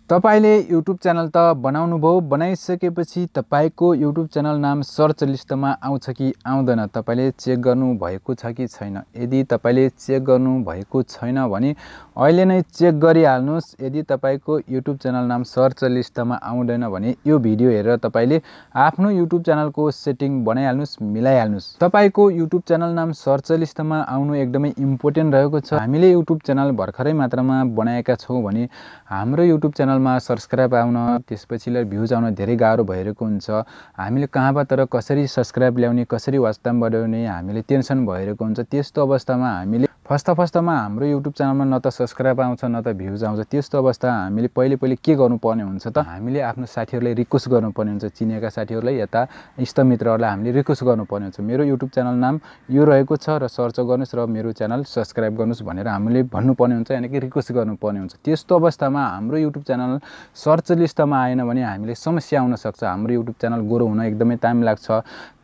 तपाईले YouTube channel त बनाउनु भयो, बनाइसकेपछि तपाईको YouTube च्यानल नाम सर्च लिस्टमा आउँछ कि आउँदैन तपाईले चेक गर्नु भएको छ कि छैन। यदि तपाईले चेक गर्नु भएको छैन भने अहिले नै चेक गरिहाल्नुस्। यदि तपाईको YouTube च्यानल नाम सर्च लिस्टमा आउँदैन भने यो भिडियो हेरेर तपाईले आफ्नो YouTube च्यानलको सेटिङ बनाइहाल्नुस्, मिलाइहाल्नुस्। तपाईको YouTube च्यानल नाम सर्च लिस्टमा आउनु एकदमै इम्पोर्टेन्ट रहेको छ। हामीले YouTube च्यानल भर्खरै मात्रामा बनाएका छौं भने हाम्रो YouTube च्यानलमा सब्स्क्राइब आउन त्यसपछि भ्युज आउन धेरै गाह्रो भइरहेको हुन्छ। हामीले कहाँबाट र कसरी सब्स्क्राइब ल्याउने, कसरी वाच टाइम बढाउने हामीले टेन्सन भइरहेको हुन्छ। त्यस्तो अवस्थामा हामीले फर्स्टमा हाम्रो YouTube च्यानलमा न त सब्स्क्राइब आउँछ न त भ्युज आउँछ। त्यस्तो अवस्था हामीले पहिले के गर्नुपर्ने हुन्छ त हामीले आफ्नो साथीहरुलाई रिक्वेस्ट गर्नुपर्ने हुन्छ। चिनेका साथीहरुलाई यता इष्टमित्रहरुलाई हामीले रिक्वेस्ट गर्नुपर्ने हुन्छ। मेरो YouTube च्यानल नाम यो रहेको छ र सर्च गर्नुस् र मेरो च्यानल सब्स्क्राइब गर्नुस् भनेर हामीले भन्नुपर्ने हुन्छ, यानी कि रिक्वेस्ट गर्नुपर्ने हुन्छ। त्यस्तो अवस्थामा हाम्रो YouTube च्यानल सर्च लिस्टमा आएन भने हामीले समस्या आउन सक्छ। हाम्रो YouTube च्यानल ग्रो हुन एकदमै टाइम लाग्छ,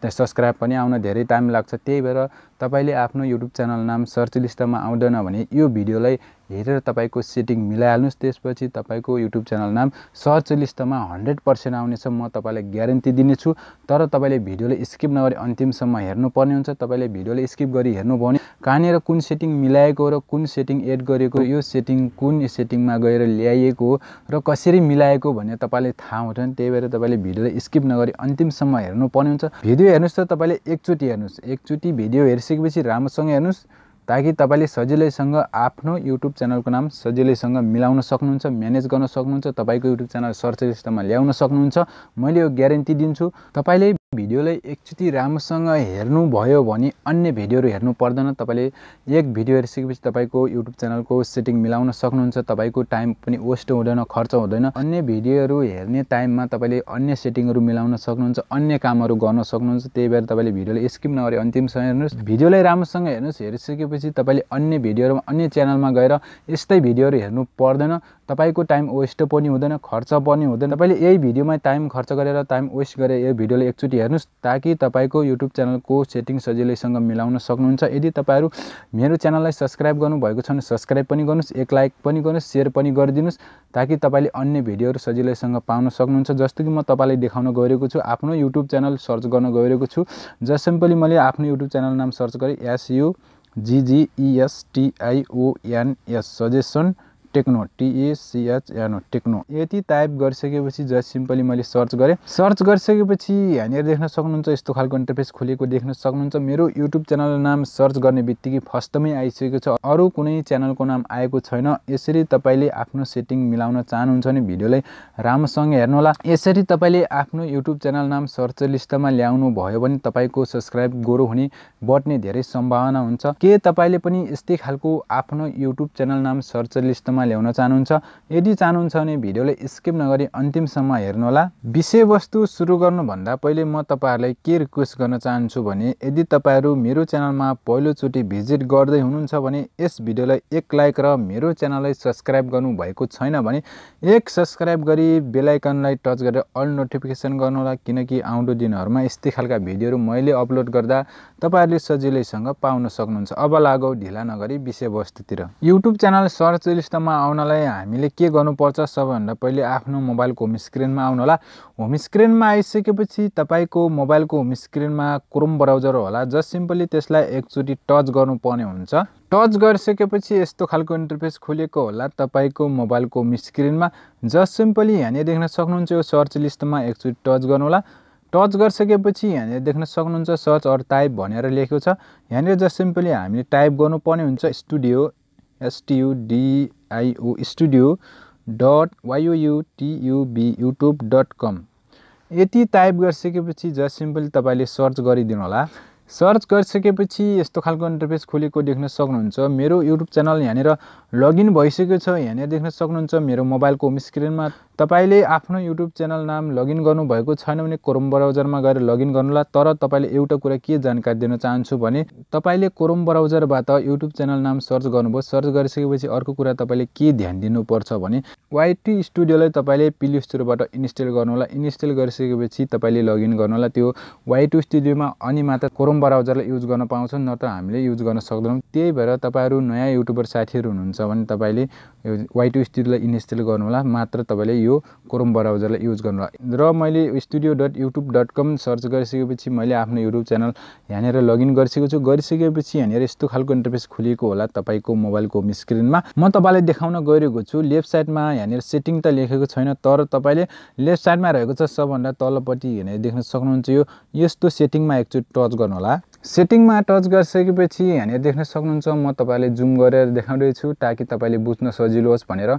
सब्स्क्राइब पनि आउन धेरै टाइम लाग्छ। त्यही भएर तपाईले आफ्नो YouTube च्यानल नाम सर्च लिस्टमा आउँदैन भने यो भिडियोलाई हेरेर तपाईको सेटिङ मिलाइहाल्नुस्। त्यसपछि तपाईको YouTube च्यानल नाम सर्च लिस्टमा 100% आउनेछ, म तपाईलाई ग्यारेन्टी दिनेछु। तर तपाईले भिडियोले स्किप नगरी अन्तिमसम्म हेर्नुपर्ने हुन्छ। तपाईले भिडियोले स्किप गरी हेर्नुभयो भने कहाँनिर कुन सेटिङ मिलाएको र कुन सेटिङ एड गरेको, यो सेटिङ कुन सेटिङमा गएर ल्याइएको र कसरी मिलाएको भन्ने तपाईलाई थाहा हुँदैन। त्यही भएर तपाईले भिडियोले स्किप नगरी अन्तिमसम्म हेर्नुपर्ने हुन्छ। भिडियो हेर्नुस् त तपाईले एकचोटी हेर्नुस्, एकचोटी भिडियो हेरिसकेपछि राम्रोसँग हेर्नुस् ताकि तपाईले सजिलैसँग आफ्नो YouTube च्यानलको नाम सजिलैसँग मिलाउन सक्नुहुन्छ, म्यानेज गर्न सक्नुहुन्छ, तपाईको YouTube च्यानल सर्च लिस्टमा ल्याउन सक्नुहुन्छ। मैले यो ग्यारेन्टी दिन्छु। तपाईले भिडियोलाई एकचोटी राम्रोसँग हेर्नु भयो भने अन्य भिडियोहरु हेर्नु पर्दैन। तपाईले एक भिडियो हेरिसकेपछि तपाईको YouTube च्यानलको सेटिङ मिलाउन सक्नुहुन्छ। तपाईको टाइम पनि वेस्ट हुँदैन, खर्च हुँदैन। अन्य भिडियोहरु हेर्ने टाइममा तपाईले अन्य सेटिङहरु मिलाउन सक्नुहुन्छ, अन्य कामहरु गर्न सक्नुहुन्छ। त्यही भएर तपाईले भिडियोलाई स्किप नगरी अन्तिमसम्म हेर्नुस्। भिडियोलाई राम्रोसँग हेर्नुस्। हेरिसकेपछि तपाईले अन्य भिडियोहरुमा, अन्य च्यानलमा गएर यस्तै भिडियोहरु हेर्नु पर्दैन। तपाईको टाइम वेस्ट पनि हुँदैन, खर्च पनि हुँदैन। तपाईले यही भिडियोमा टाइम खर्च गरेर, टाइम वेस्ट गरेर यो भिडियोले एकचोटी हेर्नुस् ताकि तपाईको YouTube च्यानलको सेटिङ सजिलैसँग मिलाउन सक्नुहुन्छ। यदि तपाईहरु मेरो च्यानललाई सब्स्क्राइब गर्नु भएको छ भने सब्स्क्राइब पनि गर्नुस्, एक लाइक पनि गर्नुस्, शेयर पनि गरिदिनुस् ताकि तपाईले अन्य भिडियोहरु सजिलैसँग पाउन सक्नुहुन्छ। जस्तो कि म तपाईलाई देखाउन गइरहेको छु, आफ्नो YouTube च्यानल सर्च गर्न गइरहेको छु। जस्ट सिम्पली मैले आफ्नो YouTube च्यानल नाम सर्च गरे SUGGESTIONS suggestion Tecno TACHNO Tecno. यति टाइप गरिसकेपछि जस्ट सिम्पली मैले सर्च गरे। सर्च गरिसकेपछि यहाँनिर देख्न सक्नुहुन्छ यस्तो खालको इन्टरफेस खुलेको देख्न सक्नुहुन्छ। मेरो YouTube च्यानल नाम सर्च गर्ने बित्तिकै फर्स्टमै आइसकेको छ, अरु कुनै च्यानलको नाम आएको छैन। यसरी तपाईले आफ्नो सेटिङ मिलाउन चाहनुहुन्छ भने भिडियोलाई राम्रोसँग हेर्नु होला। यसरी तपाईले आफ्नो YouTube च्यानल नाम सर्च लिस्टमा ल्याउनु भयो भने तपाईको सब्स्क्राइब ग्रो हुने बढ्ने धेरै सम्भावना हुन्छ। के तपाईले पनि यस्तै खालको आफ्नो YouTube च्यानल नाम सर्च लिस्टमा ल्याउन चाहनुहुन्छ? यदि चाहनुहुन्छ भने भिडियोलाई स्किप नगरी अन्तिमसम्म हेर्नु होला। विषयवस्तु सुरु गर्नु भन्दा पहिले म तपाईहरुलाई के रिक्वेस्ट गर्न चाहन्छु भने यदि तपाईहरु मेरो च्यानलमा पहिलो चोटी भिजिट गर्दै हुनुहुन्छ भने यस भिडियोलाई एक लाइक र मेरो च्यानललाई सब्स्क्राइब गर्नु भएको छैन भने एक सब्स्क्राइब गरी बेल आइकनलाई टच गरेर अल नोटिफिकेसन गर्नु होला, किनकि आउँदो दिनहरुमा यस्तै खालका भिडियोहरु मैले अपलोड गर्दा तपाईहरुले सजिलैसँग पाउन सक्नुहुन्छ। अब लागौ ढिला नगरी विषयवस्तुतिर। YouTube च्यानल सर्च लिस्टमा आउनलाई हामीले के गर्नुपर्छ? सबैभन्दा पहिले आफ्नो मोबाइलको होम स्क्रिनमा आउनु होला। होम स्क्रिनमा आइसकेपछि तपाईको मोबाइलको होम स्क्रिनमा क्रोम ब्राउजर होला। जस्ट सिम्पली त्यसलाई एकचोटी टच गर्नुपर्ने हुन्छ। टच गरिसकेपछि यस्तो खालको इन्टरफेस खुलेको होला तपाईको मोबाइलको होम स्क्रिनमा। जस्ट सिम्पली यहाँनिर देख्न सक्नुहुन्छ यो सर्च लिस्टमा एकचोटी टच गर्नु होला। टच गरिसकेपछि यहाँनिर देख्न सक्नुहुन्छ सर्च अर टाइप भनेर लेखेको छ। यहाँनिर जस्ट सिम्पली हामीले टाइप गर्नुपर्ने हुन्छ स्टुडियो STUDIO studio.youtube.com। यति टाइप गरिसकेपछि जस्ट सिम्पली तपाईले सर्च गरिदिनु होला। सर्च गरिसकेपछि यस्तो खालको इन्टरफेस खुलेको देख्न सक्नुहुन्छ। मेरो YouTube च्यानल यहाँनिर लगइन भइसकेको छ। यहाँनिर देख्न सक्नुहुन्छ मेरो मोबाइलको होम स्क्रिनमा। तपाईले आफ्नो युट्युब च्यानल नाम लगइन गर्नुभएको छैन भने क्रोम ब्राउजरमा गएर लगइन गर्नुहोला। तर तपाईले एउटा कुरा के जानकारी दिन चाहन्छु भने तपाईले क्रोम ब्राउजरबाट युट्युब च्यानल नाम सर्च गर्नुभयो। सर्च गरिसकेपछि अर्को कुरा तपाईले के ध्यान दिनुपर्छ भने YT स्टुडियोलाई तपाईले प्ले स्टोरबाट इन्स्टल गर्नुहोला। इन्स्टल गरिसकेपछि तपाईले लगइन गर्नुहोला त्यो YT स्टुडियोमा, अनि मात्र क्रोम ब्राउजरलाई युज गर्न पाउँछौँ, नत्र हामीले युज गर्न सक्दैनौँ। त्यही भएर तपाईहरु नयाँ युट्युबर साथीहरु हुनुहुन्छ भने तपाईले YT स्टुडियोलाई इन्स्टल गर्नुहोला, मात्र तपाईले यो क्रोम ब्राउजरलाई युज गर्नुहोला। र मैले studio.youtube.com सर्च गरिसकेपछि मैले आफ्नो युट्युब च्यानल यहाँनिर लगइन गरिसकेको छु। गरिसकेपछि यहाँनिर यस्तो खालको इन्टरफेस खुलेको होला तपाईको मोबाइलको होम स्क्रिनमा। म तपाईलाई देखाउन गइरहेको छु। लेफ्ट साइडमा यहाँनिर सेटिङ त लेखेको छैन, तर तपाईले लेफ्ट साइडमा रहेको छ सबभन्दा तलपट्टि हेर्न देख्न सक्नुहुन्छ। यो यस्तो सेटिङमा एकचोटि टच गर्नु होला। सेटिङमा टच गरिसकेपछि यहाँनिर देख्न सक्नुहुन्छ म तपाईलाई जुम गरेर देखाउँदै छु ताकि तपाईले बुझ्न सजिलो होस् भनेर।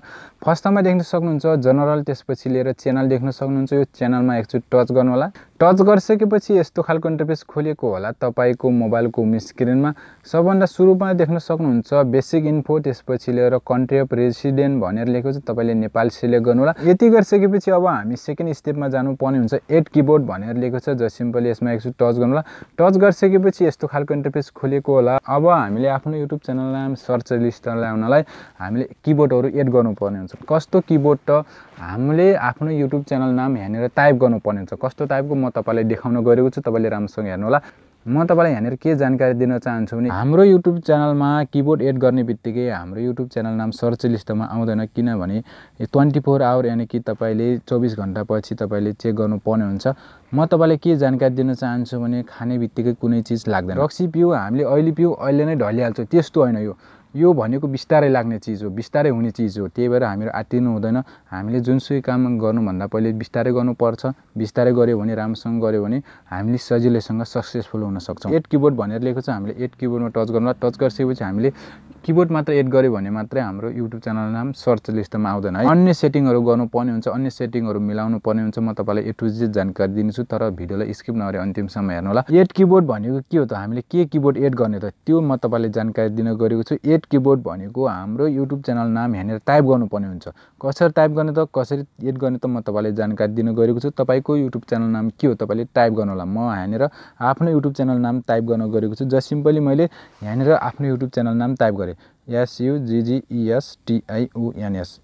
फर्स्टमा देख्न सक्नुहुन्छ जनरल, त्यसपछि लिएर च्यानल देख्न सक्नुहुन्छ। यो च्यानलमा एकचोटि टच गर्नु होला। टच गरिसकेपछि यस्तो खालको इन्टरफेस खोलेको होला तपाईको मोबाइलको होम स्क्रिनमा। सबभन्दा सुरुमा देख्न सक्नुहुन्छ बेसिक इन्फो, त्यसपछि लिएर कन्ट्री अफ रेसिडेन्ट भनेर लेखेको छ। तपाईले नेपाल सिलेक्ट गर्नु होला। यति गरिसकेपछि अब हामी सेकेन्ड स्टेपमा जानुपर्ने हुन्छ। एड किबोर्ड भनेर लेखेको छ। जस्ट सिम्पली यसमा एकचोटि टच गर्नु होला। टच गरिसकेपछि यस्तो खालको इन्टरफेस खोलेको होला। अब हामीले आफ्नो युट्युब च्यानल नाम सर्च लिस्टमा ल्याउनलाई हामीले किबोर्डहरु एड गर्नुपर्ने हुन्छ। कस्तो किबोर्ड त हामीले आफ्नो युट्युब च्यानल नाम यहाँनिर टाइप गर्नुपर्ने हुन्छ। कस्तो टाइपको म तपाईलाई देखाउन गएको छु, तपाईले राम्रोसँग हेर्नु होला। म तपाईलाई यहाँनिर के जानकारी दिन चाहन्छु भने हाम्रो युट्युब च्यानलमा किबोर्ड एड गर्ने बित्तिकै हाम्रो युट्युब च्यानल नाम सर्च लिस्टमा आउँदैन, किनभने 24 आवर यानि कि तपाईले 24 घण्टा पछि तपाईले चेक गर्नुपर्ने हुन्छ। म तपाईलाई के जानकारी दिन चाहन्छु भने खाने बित्तिकै कुनै चीज लाग्दैन। रक्सी पिउ हामीले अहिले पिउ अहिले नै ढलिहाल्छ, त्यस्तो हैन। यो भनेको बिस्तारै लाग्ने चीज हो, बिस्तारै हुने चीज हो। त्यही भएर हामीहरू आत्तिनु हुँदैन। हामीले जुनसुकै काम गर्नुभन्दा पहिले बिस्तारै गर्नुपर्छ। बिस्तारै गर्यो भने, राम्रोसँग गर्यो भने हामीले सजिलैसँग सक्सेसफुल हुन सक्छौँ। एड किबोर्ड भनेर लेखेको छ, हामीले एड किबोर्डमा टच गर्नु। टच गरिसकेपछि हामीले किबोर्ड मात्र एड गर्यो भने मात्रै हाम्रो युट्युब च्यानल नाम सर्च लिस्टमा आउँदैन है। अन्य सेटिङहरु गर्नुपर्ने हुन्छ, अन्य सेटिङहरु मिलाउनु पर्ने हुन्छ। म तपाईलाई A to Z जानकारी दिन्छु, तर भिडियोलाई स्किप नगरी अन्तिमसम्म हेर्नु होला। एड किबोर्ड भनेको के हो त? हामीले के किबोर्ड एड गर्ने त त्यो म तपाईलाई जानकारी दिन गएको छु। एड किबोर्ड भनेको हाम्रो युट्युब च्यानल नाम यहाँनिर टाइप गर्नुपर्ने हुन्छ। कसरी टाइप गर्ने त, कसरी एड गर्ने त म तपाईलाई जानकारी दिन गएको छु। तपाईको युट्युब च्यानल नाम के हो तपाईले टाइप गर्नु होला। म यहाँनिर आफ्नो युट्युब च्यानल नाम टाइप गर्न गएको छु। जस्ट सिम्पली मैले यहाँनिर आफ्नो युट्युब च्यानल नाम टाइप गरे, SUGGESTIONS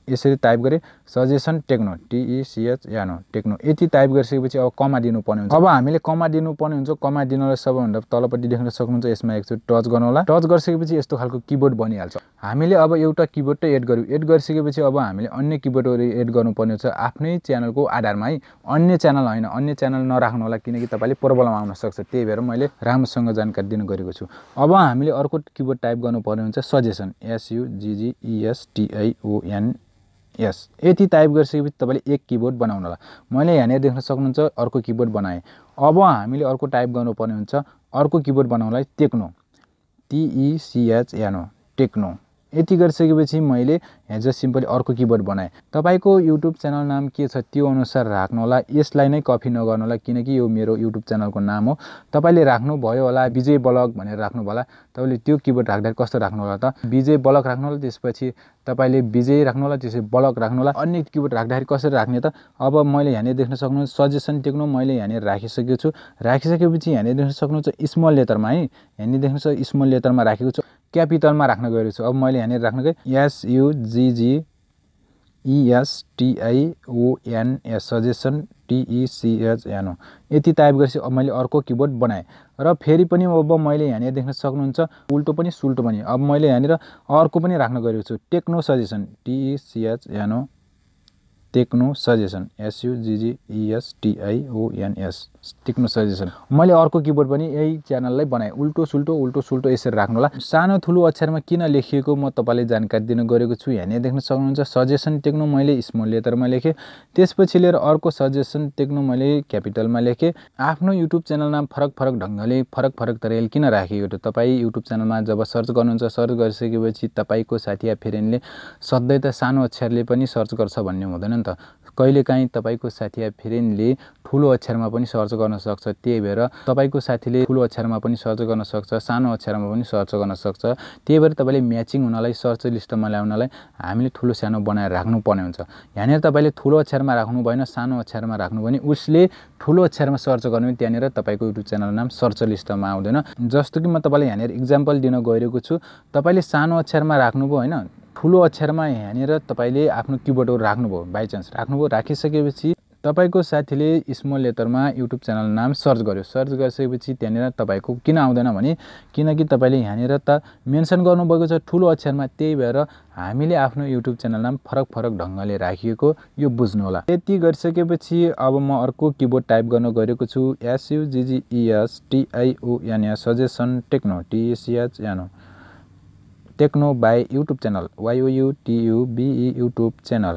यसरी टाइप गरे। Suggestion Tecno, TECHN Tecno. यति टाइप गरिसकेपछि अब कमा दिनुपर्ने हुन्छ। अब हामीले कमा दिनुपर्ने हुन्छ। कमा दिनलाई सबभन्दा तलपट्टि देख्न सक्नुहुन्छ, यसमा एकचोटि टच गर्नु होला। टच गरिसकेपछि यस्तो खालको किबोर्ड बनिहाल्छ। हामीले अब एउटा किबोर्ड त एड गर्यौँ। एड गरिसकेपछि अब हामीले अन्य किबोर्डहरु एड गर्नुपर्ने हुन्छ आफ्नै च्यानलको आधारमा है। अन्य च्यानल हैन, अन्य च्यानल नराख्नु होला, किनकि तपाईले प्रब्लम आउन सक्छ। त्यही भएर मैले राम्रोसँग जानकारी दिन गएको छु। अब हामीले अर्को किबोर्ड टाइप गर्नुपर्ने हुन्छ सजेसन, SUGGESTIONS यति टाइप गरिसकेपछि तपाईले एक किबोर्ड बनाउनु होला। मैले यहाँनिर देख्न सक्नुहुन्छ अर्को किबोर्ड बनाए। अब हामीले अर्को टाइप गर्नुपर्ने हुन्छ। अर्को किबोर्ड बनाउनलाई टेक्नो, TECHNO टेक्नो। यति गरिसकेपछि मैले यहाँ जस्ट सिम्पली अर्को किबोर्ड बनाए। तपाईको युट्युब च्यानल नाम के छ त्यो अनुसार राख्नु होला। यसलाई नै कपी नगर्नु होला, किनकि यो मेरो युट्युब च्यानलको नाम हो। तपाईले राख्नु भयो होला विजय ब्लग भनेर राख्नु होला। तपाईले त्यो किबोर्ड राख्दा कस्तो राख्नु होला त, विजय ब्लग राख्नु होला। त्यसपछि तपाईले विजय राख्नु होला, त्यसपछि ब्लग राख्नु होला। अन्य किबोर्ड राख्दाखेरि कसरी राख्ने त, अब मैले यहाँनिर देख्न सक्नुहुन्छ सजेसन टेक्नो मैले यहाँनिर राखिसकेको छु। राखिसकेपछि यहाँनिर देख्न सक्नुहुन्छ स्मल लेटरमा है, यहाँनिर देख्न सक्नुहुन्छ स्मल लेटरमा राखेको छु। क्यापिटलमा राख्न गएको छु। अब मैले यहाँनिर राख्न गए SUGGESTIONS सजेसन TECHNO यति टाइप गरेपछि अब मैले अर्को किबोर्ड बनाए। र फेरि पनि अब मैले यहाँनिर देख्न सक्नुहुन्छ उल्टो पनि सुल्टो पनि। अब मैले यहाँनिर अर्को पनि राख्न गएको छु techno suggestion TECHNO techno suggestion SUGGESTIONS techno suggestion. मैले अर्को किबोर्ड पनि यही च्यानललाई बनाए। उल्टो सुल्टो यसरी राख्नु होला। सानो ठुलो अक्षरमा किन लेखिएको म तपाईलाई जानकारी दिन गएको छु। यहाँनिर देख्न सक्नुहुन्छ सजेसन टेक्नो मैले स्मल लेटरमा लेखे। त्यसपछि लिएर अर्को सजेसन टेक्नो मैले क्यापिटलमा लेखे। आफ्नो युट्युब च्यानल नाम फरक ढंगले फरक तरिकाले किन राखेको त, तपाई युट्युब च्यानलमा जब सर्च गर्नुहुन्छ, सर्च गरिसकेपछि तपाईको साथी या फ्रेन्डले सधैँ त सानो अक्षरले पनि सर्च गर्छ भन्ने हुँदैन नि त कहिलेकाहीँ तपाईको साथी या फ्रेन्डले ठुलो अक्षरमा पनि सर्च गर्न सक्छ त्यही भएर तपाईको साथीले ठुलो अक्षरमा पनि सर्च गर्न सक्छ सानो अक्षरमा पनि सर्च गर्न सक्छ त्यही भएर तपाईले म्याचिङ हुनलाई सर्च लिस्टमा ल्याउनलाई हामीले ठुलो सानो बनाएर राख्नु पर्ने हुन्छ यहाँनेर तपाईले ठुलो अक्षरमा राख्नु भएन सानो अक्षरमा राख्नु भने उसले ठुलो अक्षरमा सर्च गर्नु भने त्यहाँनेर तपाईको युट्युब च्यानल नाम सर्च लिस्टमा आउँदैन जस्तो कि म तपाईलाई यहाँनेर एक्जाम्पल दिन गइरहेको छु तपाईले सानो अक्षरमा राख्नुभयो हैन ठुलो अक्षरमा यहाँनेर तपाईले आफ्नो किबोर्डहरु राख्नुभयो बाइ चान्स राख्नुभयो राखिसकेपछि तपाईको साथीले स्मल लेटरमा युट्युब च्यानल नाम सर्च गर्यो सर्च गरिसकेपछि त्यहाँनेर तपाईको किन आउँदैन भने किनकि तपाईले यहाँनेर त मेन्सन गर्नुभएको छ ठुलो अक्षरमा त्यही भएर हामीले आफ्नो युट्युब च्यानल नाम फरक ढंगले राखिएको यो बुझ्नु होला यति गरिसकेपछि अब म अर्को किबोर्ड टाइप गर्न गइरहेको छु SUGGESTION सजेसन टेक्नो TCH यानो techno by YouTube channel YOUTUBE YouTube channel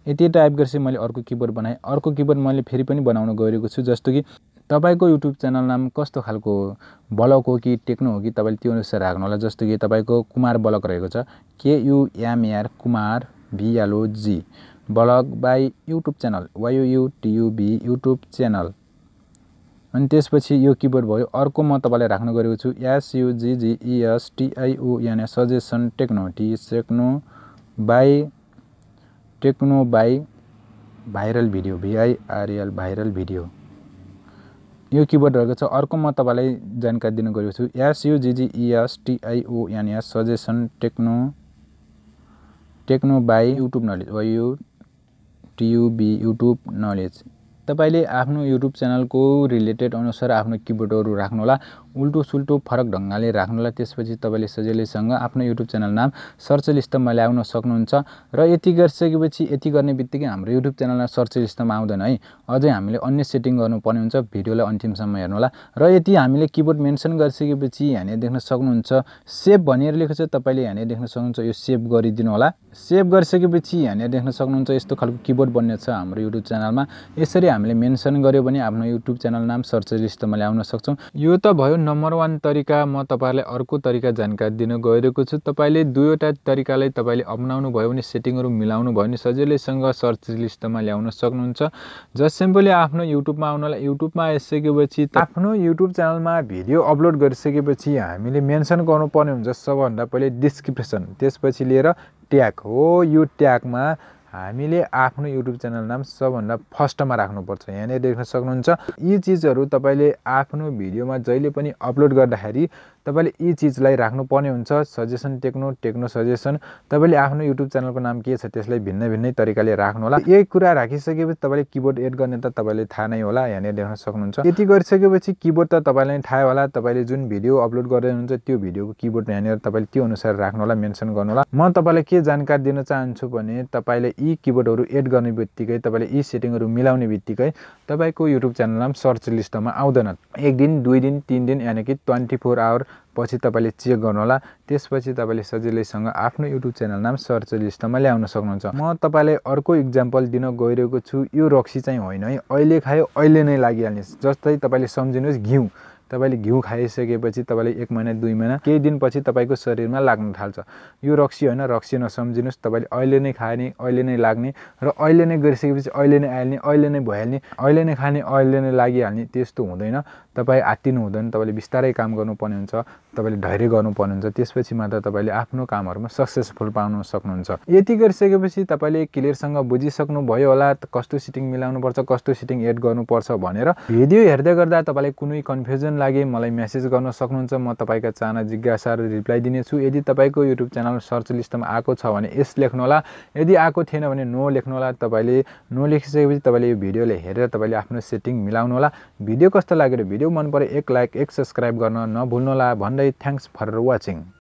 यति टाइप गरेपछि मैले अर्को किबोर्ड बनाए अर्को किबोर्ड मैले फेरि पनि बनाउन गइरहेको छु जस्तो कि तपाईको युट्युब च्यानल नाम कस्तो खालको ब्लग हो कि टेक्नो हो कि तपाईले त्यो अनुसार राख्नु होला जस्तो कि तपाईको कुमार ब्लग रहेको छ KUMAR Kumar VLOG blog by YouTube channel YOUTUBE YouTube channel अनि त्यसपछि यो किबोर्ड भयो अर्को म तपाईलाई राख्न गइरहेको छु SUGGESTION suggestion techno techno by viral video VIRL viral video यो किबोर्ड रहेको छ अर्को म तपाईलाई जानकारी दिन गइरहेको छु SUGGESTION suggestion techno by YouTube knowledge YOUTUBE YouTube knowledge तपाईले आफ्नो युट्युब च्यानलको रिलेटेड अनुसार आफ्नो किबोर्डहरु राख्नु होला उल्टो सुल्टो फरक ढंगले राख्नु होला त्यसपछि तपाईले सजिलैसँग आफ्नो युट्युब च्यानल नाम सर्च लिस्टमा ल्याउन सक्नुहुन्छ र यति गरिसकेपछि यति गर्ने बित्तिकै हाम्रो युट्युब च्यानलमा सर्च लिस्टमा आउँदैन है अझै हामीले अन्य सेटिङ गर्नुपर्ने हुन्छ भिडियोलाई अन्तिमसम्म हेर्नु होला र यति हामीले किबोर्ड मेन्सन गरिसकेपछि यहाँले देख्न सक्नुहुन्छ सेभ भनेर लेखेको छ तपाईले यहाँले देख्न सक्नुहुन्छ यो सेभ गरिदिनु होला सेभ गरिसकेपछि यहाँले देख्न सक्नुहुन्छ यस्तो खालको किबोर्ड बन्ने छ हाम्रो युट्युब च्यानलमा यसरी हामीले मेन्सन गर्यो भने आफ्नो युट्युब च्यानल नाम सर्च लिस्टमा ल्याउन सक्छौं यो त भयो नम्बर 1 तरिका म तपाईलाई अर्को तरिका जानकारी दिन गइरहेको छु तपाईले दुईवटा तरिकालाई तपाईले अपनाउनु भयो भने सेटिङहरु मिलाउनु भयो भने सजिलैसँग सर्च लिस्टमा ल्याउन सक्नुहुन्छ जस्ट सिम्पली आफ्नो युट्युबमा आउनलाई युट्युबमा आइसकेपछि आफ्नो युट्युब च्यानलमा भिडियो अपलोड गरिसकेपछि हामीले मेन्सन गर्नुपर्ने हुन्छ सबभन्दा पहिले डिस्क्रिप्सन त्यसपछि लिएर ट्याग हो यो ट्यागमा हामीले आफ्नो युट्युब च्यानल नाम सबभन्दा फर्स्टमा राख्नुपर्छ यहाँले देख्न सक्नुहुन्छ यी चीजहरु तपाईले आफ्नो भिडियोमा जहिले पनि अपलोड गर्दाखेरि तपाईले यी चीजलाई राख्नु पर्ने हुन्छ सजेसन टेक्नो सजेसन तपाईले आफ्नो युट्युब च्यानलको नाम के छ त्यसलाई भिन्नै तरिकाले राख्नु होला यही कुरा राखिसकेपछि तपाईले किबोर्ड एड गर्ने त तपाईले थाहा नै होला यहाँ देख्न सक्नुहुन्छ यति गरिसकेपछि किबोर्ड त तपाईलाई थाहा होला तपाईले जुन भिडियो अपलोड गर्दै हुनुहुन्छ त्यो भिडियोको किबोर्ड यहाँ तपाईले त्यो अनुसार राख्नु होला मेन्सन गर्नु होला म तपाईलाई के जानकारी दिन चाहन्छु भने तपाईले यी किबोर्डहरु एड गर्ने बित्तिकै तपाईले यी सेटिङहरु मिलाउने बित्तिकै तपाईको युट्युब च्यानल नाम सर्च लिस्टमा आउँदैन एक दिन दुई दिन तीन दिन यानी कि 24 आवर पछि तपाईले चेक गर्नु होला त्यसपछि तपाईले सजिलैसँग आफ्नो युट्युब च्यानल नाम सर्च लिस्टमा ल्याउन सक्नुहुन्छ म तपाईलाई अर्को एक्जाम्पल दिन गइरहेको छु यो रक्सी चाहिँ होइन है अहिले खायो अहिले नै लागिहाल्ने जस्तै तपाईले सम्झिनुस् घिउ तपाईले घिउ खाइसकेपछि तपाईले 1 महिना 2 महिना केही दिनपछि तपाईको शरीरमा लाग्न थाल्छ यो रक्सी हैन रक्सी नसम्झिनुस् तपाईले अहिले नै खाने अहिले नै लाग्ने र अहिले नै गरिसकेपछि अहिले नै आइहाल्ने अहिले नै भइहाल्ने अहिले नै खाने अहिले नै लागिहाल्ने त्यस्तो हुँदैन तपाई आत्तिनु हुँदैन तपाईले बिस्तारै काम गर्नुपर्ने हुन्छ तपाईले धैर्य गर्नुपर्ने हुन्छ त्यसपछि मात्र तपाईले आफ्नो कामहरुमा सक्सेसफुल पाउन सक्नुहुन्छ यति गरिसकेपछि तपाईले क्लियरसँग बुझिसक्नु भयो होला कस्तो सेटिङ मिलाउनु पर्छ कस्तो सेटिङ एड गर्नु पर्छ भनेर भिडियो हेर्दै गर्दा तपाईलाई कुनै कन्फ्युजन लागे मलाई मेसेज गर्न सक्नुहुन्छ म तपाईका चाहना जिज्ञासाहरु रिप्लाई दिनेछु यदि तपाईको युट्युब च्यानल सर्च लिस्टमा आएको छ भने यस लेख्नु होला यदि आएको थिएन भने नो लेख्नु होला तपाईले नो लेखिसकेपछि तपाईले यो भिडियोले हेरेर तपाईले आफ्नो सेटिङ मिलाउनु होला भिडियो कस्तो लाग्यो भिडियो मन परे एक लाइक एक सब्स्क्राइब गर्न नभुल्नु होला भन्दै थ्यांक्स फर वाचिङ